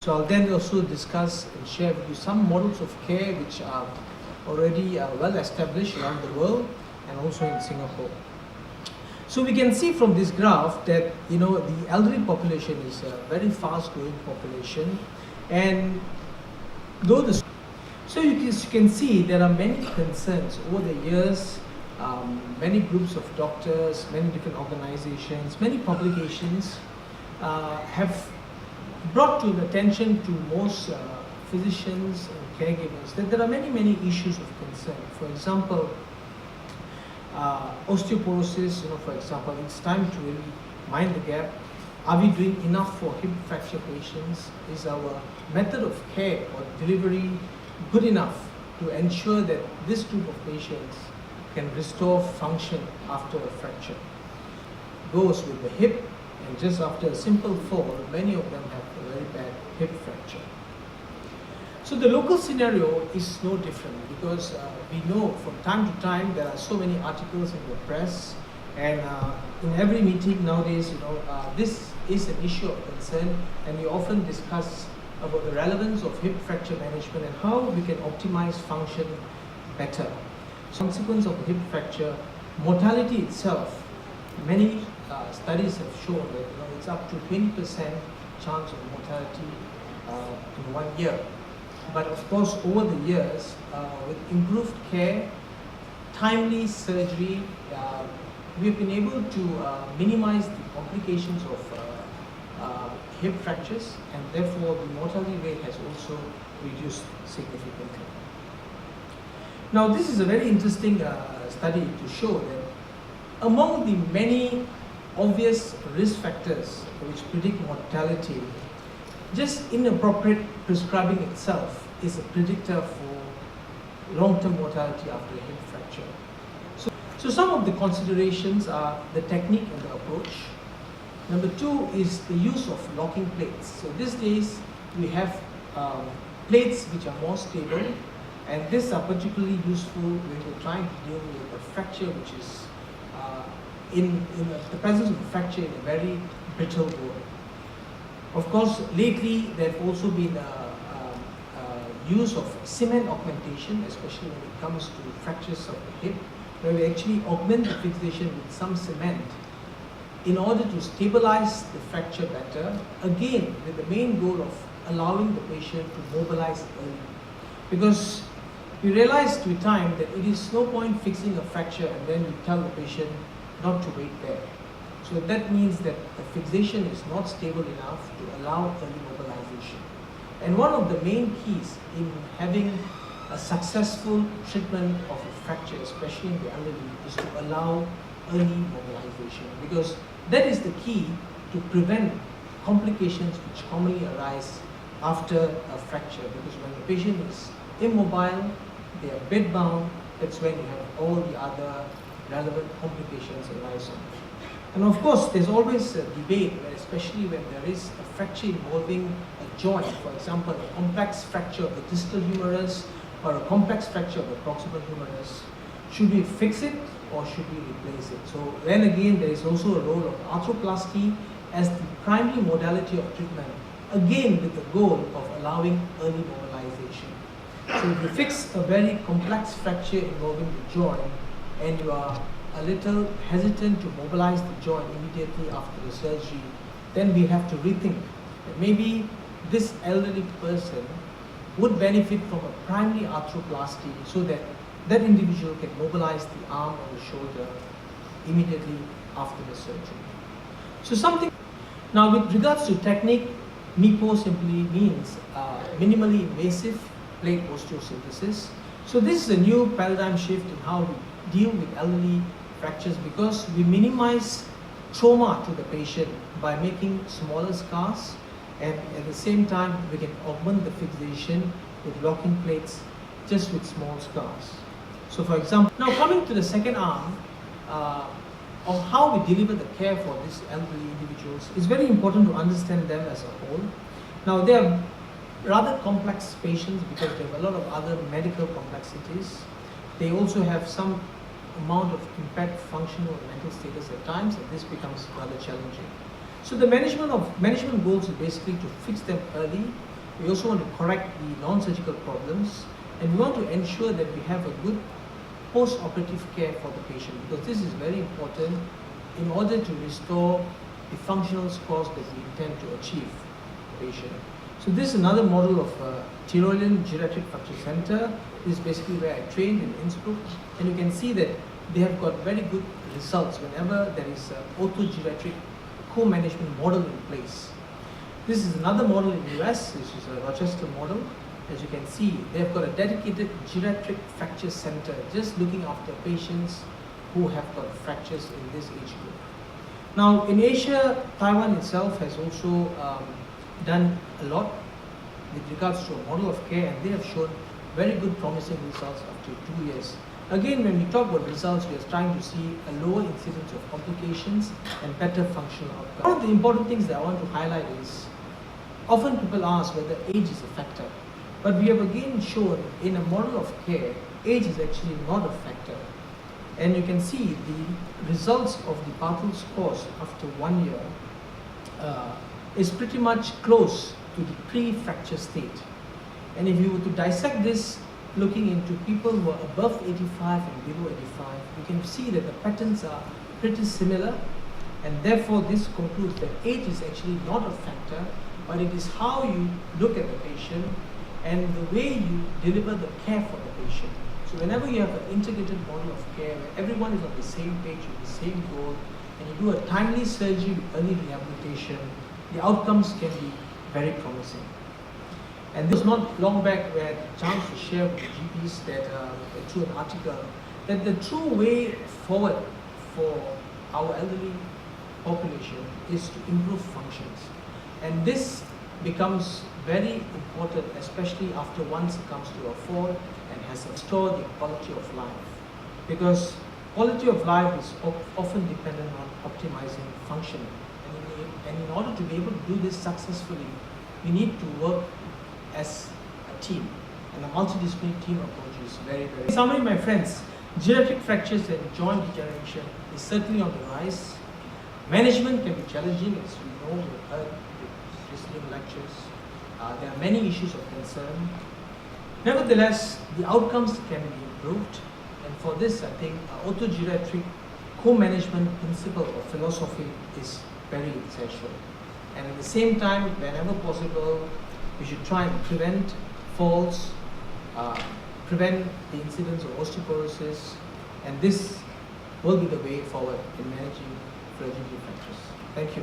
So I'll then also discuss and share with you some models of care which are already well established around the world and also in Singapore. So we can see from this graph that the elderly population is a very fast growing population, and so you can see there are many concerns over the years. Many groups of doctors, many different organizations, many publications have brought to the attention to most physicians and caregivers that there are many issues of concern. For example, osteoporosis, for example, it's time to really mind the gap. Are we doing enough for hip fracture patients? Is our method of care or delivery good enough to ensure that this group of patients can restore function after a fracture? Goes with the hip, and just after a simple fall, many of them have a very bad hip fracture. So the local scenario is no different, because we know from time to time there are so many articles in the press, and in every meeting nowadays, this is an issue of concern, and we often discuss about the relevance of hip fracture management and how we can optimize function better. Consequence of hip fracture, mortality itself, many studies have shown that it's up to 20% chance of mortality in 1 year. But of course, over the years, with improved care, timely surgery, we've been able to minimize the complications of hip fractures, and therefore the mortality rate has also reduced significantly. Now, this is a very interesting study to show that among the many obvious risk factors which predict mortality, just inappropriate prescribing itself is a predictor for long-term mortality after a hip fracture. So some of the considerations are the technique and the approach. Number 2 is the use of locking plates. So these days we have plates which are more stable, and these are particularly useful when we're trying to deal with a fracture which is in the presence of a fracture in a very brittle bone. Of course, lately there have also been use of cement augmentation, especially when it comes to fractures of the hip, where we actually augment the fixation with some cement in order to stabilize the fracture better, again with the main goal of allowing the patient to mobilize early. Because we realized with time that it is no point fixing a fracture and then we tell the patient not to wait there. So that means that the fixation is not stable enough to allow early mobilization. And one of the main keys in having a successful treatment of a fracture, especially in the elderly, is to allow early mobilization, because that is the key to prevent complications which commonly arise after a fracture. Because when the patient is immobile, they are bedbound, that's when you have all the other relevant complications arising. And of course, there's always a debate, especially when there is a fracture involving a joint, for example, a complex fracture of the distal humerus or a complex fracture of the proximal humerus. Should we fix it or should we replace it? So then again, there is also a role of arthroplasty as the primary modality of treatment, again with the goal of allowing early mobilization. So if you fix a very complex fracture involving the joint and you are a little hesitant to mobilize the joint immediately after the surgery, then we have to rethink that maybe this elderly person would benefit from a primary arthroplasty so that that individual can mobilize the arm or the shoulder immediately after the surgery. Now with regards to technique, MIPO simply means minimally invasive plate osteosynthesis. So this is a new paradigm shift in how we deal with elderly fractures, because we minimize trauma to the patient by making smaller scars, and at the same time we can augment the fixation with locking plates just with small scars. So for example, now coming to the second arm of how we deliver the care for these elderly individuals, it's very important to understand them as a whole. Now they are rather complex patients because they have a lot of other medical complexities. They also have some amount of impaired functional and mental status at times, and this becomes rather challenging. So the management goals is basically to fix them early We also want to correct the non-surgical problems, and we want to ensure that we have a good post-operative care for the patient, because this is very important in order to restore the functional scores that we intend to achieve the patient. So this is another model of Tyrolean Geriatric Fracture Center. This is basically where I trained in Innsbruck, and you can see that they have got very good results whenever there is an OrthoGeriatric co-management model in place. This is another model in the US, this is a Rochester model. As you can see, they have got a dedicated geriatric fracture center just looking after patients who have got fractures in this age group. Now in Asia, Taiwan itself has also done a lot with regards to a model of care, and they have shown very good promising results after 2 years. Again, when we talk about results, we are trying to see a lower incidence of complications and better functional outcomes. One of the important things that I want to highlight is, often people ask whether age is a factor, but we have again shown in a model of care, age is actually not a factor. And you can see the results of the Bartels scores after 1 year is pretty much close to the pre-fracture state. And if you were to dissect this, looking into people who are above 85 and below 85, you can see that the patterns are pretty similar, and therefore this concludes that age is actually not a factor, but it is how you look at the patient and the way you deliver the care for the patient. So whenever you have an integrated model of care where everyone is on the same page with the same goal, and you do a timely surgery with early rehabilitation, the outcomes can be very promising. And this was not long back where I had a chance to share with the GPs that through an article, that the true way forward for our elderly population is to improve functions. And this becomes very important, especially after one succumbs to a fall and has restored the quality of life. Because quality of life is often dependent on optimizing function. And in order to be able to do this successfully, we need to work as a team, and a multidisciplinary team approach is very, very. In summary, my friends, geriatric fractures and joint degeneration is certainly on the rise. Management can be challenging, as we know, we've heard with preceding lectures. There are many issues of concern. Nevertheless, the outcomes can be improved, and for this, I think OrthoGeriatric co-management principle or philosophy is very essential. And at the same time, whenever possible, we should try and prevent falls, prevent the incidence of osteoporosis, and this will be the way forward in managing fragility fractures. Thank you.